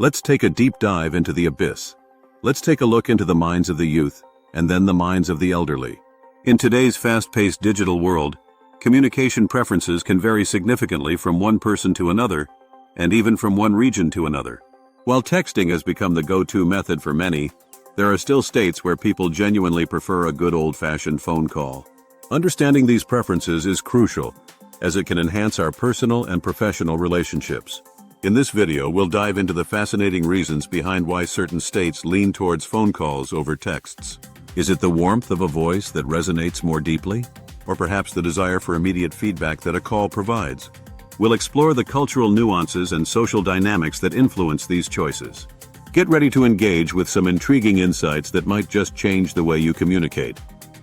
Let's take a deep dive into the abyss. Let's take a look into the minds of the youth, and then the minds of the elderly. In today's fast-paced digital world, communication preferences can vary significantly from one person to another, and even from one region to another. While texting has become the go-to method for many, there are still states where people genuinely prefer a good old-fashioned phone call. Understanding these preferences is crucial, as it can enhance our personal and professional relationships. In this video, we'll dive into the fascinating reasons behind why certain states lean towards phone calls over texts. Is it the warmth of a voice that resonates more deeply? Or perhaps the desire for immediate feedback that a call provides? We'll explore the cultural nuances and social dynamics that influence these choices. Get ready to engage with some intriguing insights that might just change the way you communicate.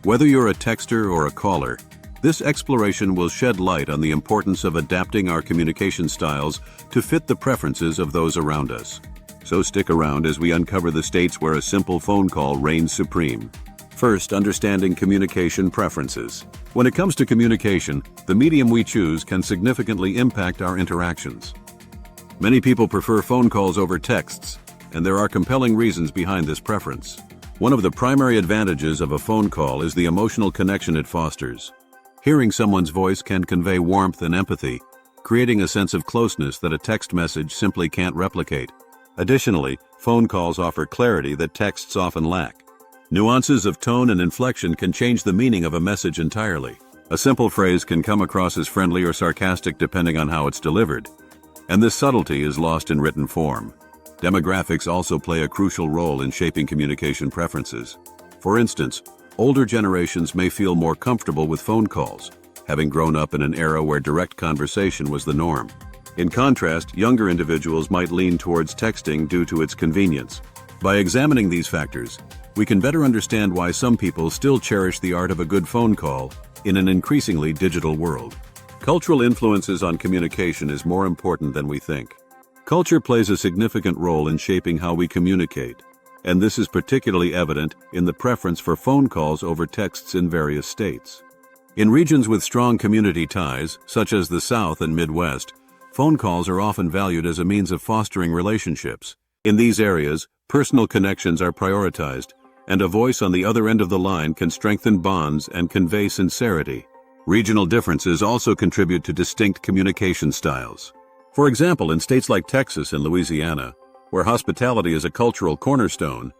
Whether you're a texter or a caller, this exploration will shed light on the importance of adapting our communication styles to fit the preferences of those around us. So stick around as we uncover the states where a simple phone call reigns supreme. First, understanding communication preferences. When it comes to communication, the medium we choose can significantly impact our interactions. Many people prefer phone calls over texts, and there are compelling reasons behind this preference. One of the primary advantages of a phone call is the emotional connection it fosters. Hearing someone's voice can convey warmth and empathy, creating a sense of closeness that a text message simply can't replicate. Additionally, phone calls offer clarity that texts often lack. Nuances of tone and inflection can change the meaning of a message entirely. A simple phrase can come across as friendly or sarcastic depending on how it's delivered, and this subtlety is lost in written form. Demographics also play a crucial role in shaping communication preferences. For instance, older generations may feel more comfortable with phone calls, having grown up in an era where direct conversation was the norm. In contrast, younger individuals might lean towards texting due to its convenience. By examining these factors, we can better understand why some people still cherish the art of a good phone call in an increasingly digital world. Cultural influences on communication is more important than we think. Culture plays a significant role in shaping how we communicate, and this is particularly evident in the preference for phone calls over texts in various states. In regions with strong community ties, such as the South and Midwest, phone calls are often valued as a means of fostering relationships. In these areas, personal connections are prioritized, and a voice on the other end of the line can strengthen bonds and convey sincerity. Regional differences also contribute to distinct communication styles. For example, in states like Texas and Louisiana, where hospitality is a cultural cornerstone,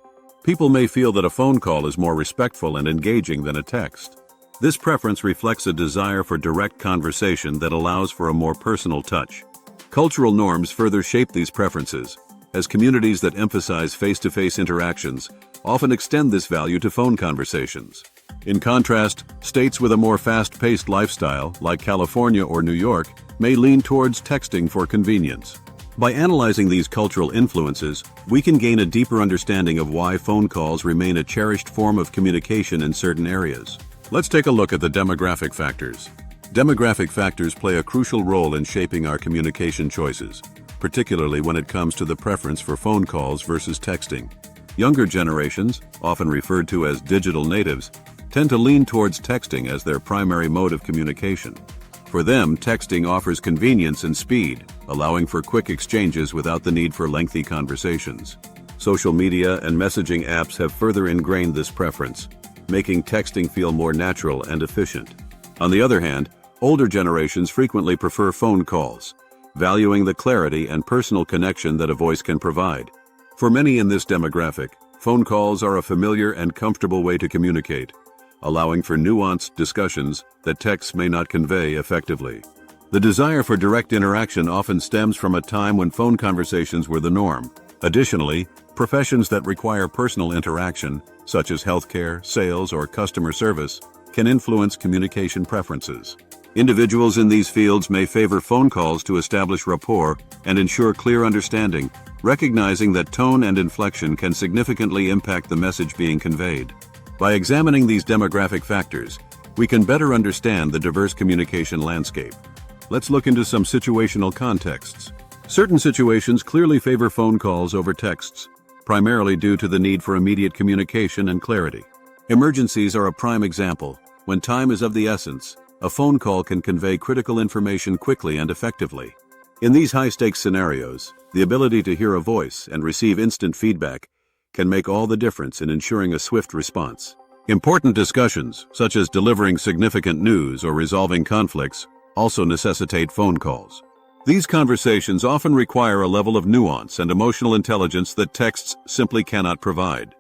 people may feel that a phone call is more respectful and engaging than a text. This preference reflects a desire for direct conversation that allows for a more personal touch. Cultural norms further shape these preferences, as communities that emphasize face-to-face interactions often extend this value to phone conversations. In contrast, states with a more fast-paced lifestyle, like California or New York, may lean towards texting for convenience. By analyzing these cultural influences, we can gain a deeper understanding of why phone calls remain a cherished form of communication in certain areas. Let's take a look at the demographic factors. Demographic factors play a crucial role in shaping our communication choices, particularly when it comes to the preference for phone calls versus texting. Younger generations, often referred to as digital natives, tend to lean towards texting as their primary mode of communication. For them, texting offers convenience and speed, allowing for quick exchanges without the need for lengthy conversations. Social media and messaging apps have further ingrained this preference, making texting feel more natural and efficient. On the other hand, older generations frequently prefer phone calls, valuing the clarity and personal connection that a voice can provide. For many in this demographic, phone calls are a familiar and comfortable way to communicate, allowing for nuanced discussions that texts may not convey effectively. The desire for direct interaction often stems from a time when phone conversations were the norm. Additionally, professions that require personal interaction, such as healthcare, sales, or customer service, can influence communication preferences. Individuals in these fields may favor phone calls to establish rapport and ensure clear understanding, recognizing that tone and inflection can significantly impact the message being conveyed. By examining these demographic factors, we can better understand the diverse communication landscape. Let's look into some situational contexts. Certain situations clearly favor phone calls over texts, primarily due to the need for immediate communication and clarity. Emergencies are a prime example. When time is of the essence, a phone call can convey critical information quickly and effectively. In these high-stakes scenarios, The ability to hear a voice and receive instant feedback can make all the difference in ensuring a swift response. Important discussions, such as delivering significant news or resolving conflicts, also necessitate phone calls. These conversations often require a level of nuance and emotional intelligence that texts simply cannot provide.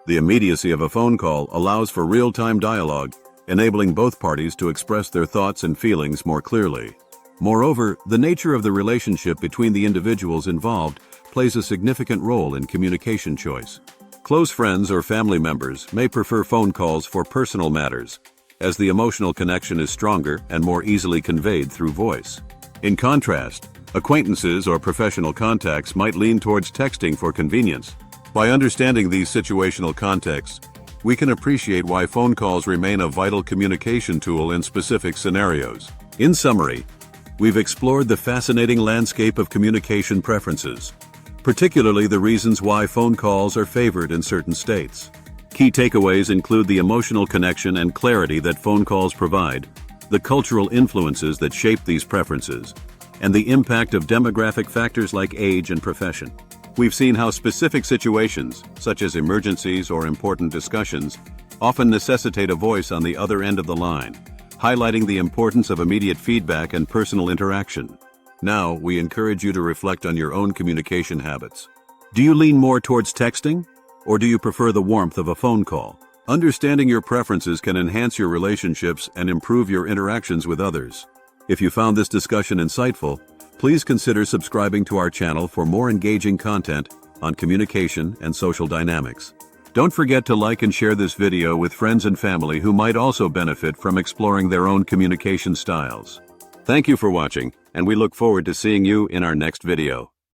The immediacy of a phone call allows for real-time dialogue, enabling both parties to express their thoughts and feelings more clearly. Moreover, the nature of the relationship between the individuals involved plays a significant role in communication choice. Close friends or family members may prefer phone calls for personal matters, as the emotional connection is stronger and more easily conveyed through voice. In contrast, acquaintances or professional contacts might lean towards texting for convenience. By understanding these situational contexts, we can appreciate why phone calls remain a vital communication tool in specific scenarios. In summary, we've explored the fascinating landscape of communication preferences, particularly the reasons why phone calls are favored in certain states. Key takeaways include the emotional connection and clarity that phone calls provide, the cultural influences that shape these preferences, and the impact of demographic factors like age and profession. We've seen how specific situations, such as emergencies or important discussions, often necessitate a voice on the other end of the line, highlighting the importance of immediate feedback and personal interaction. Now, we encourage you to reflect on your own communication habits. Do you lean more towards texting, or do you prefer the warmth of a phone call? Understanding your preferences can enhance your relationships and improve your interactions with others. If you found this discussion insightful, please consider subscribing to our channel for more engaging content on communication and social dynamics. Don't forget to like and share this video with friends and family who might also benefit from exploring their own communication styles. Thank you for watching, and we look forward to seeing you in our next video.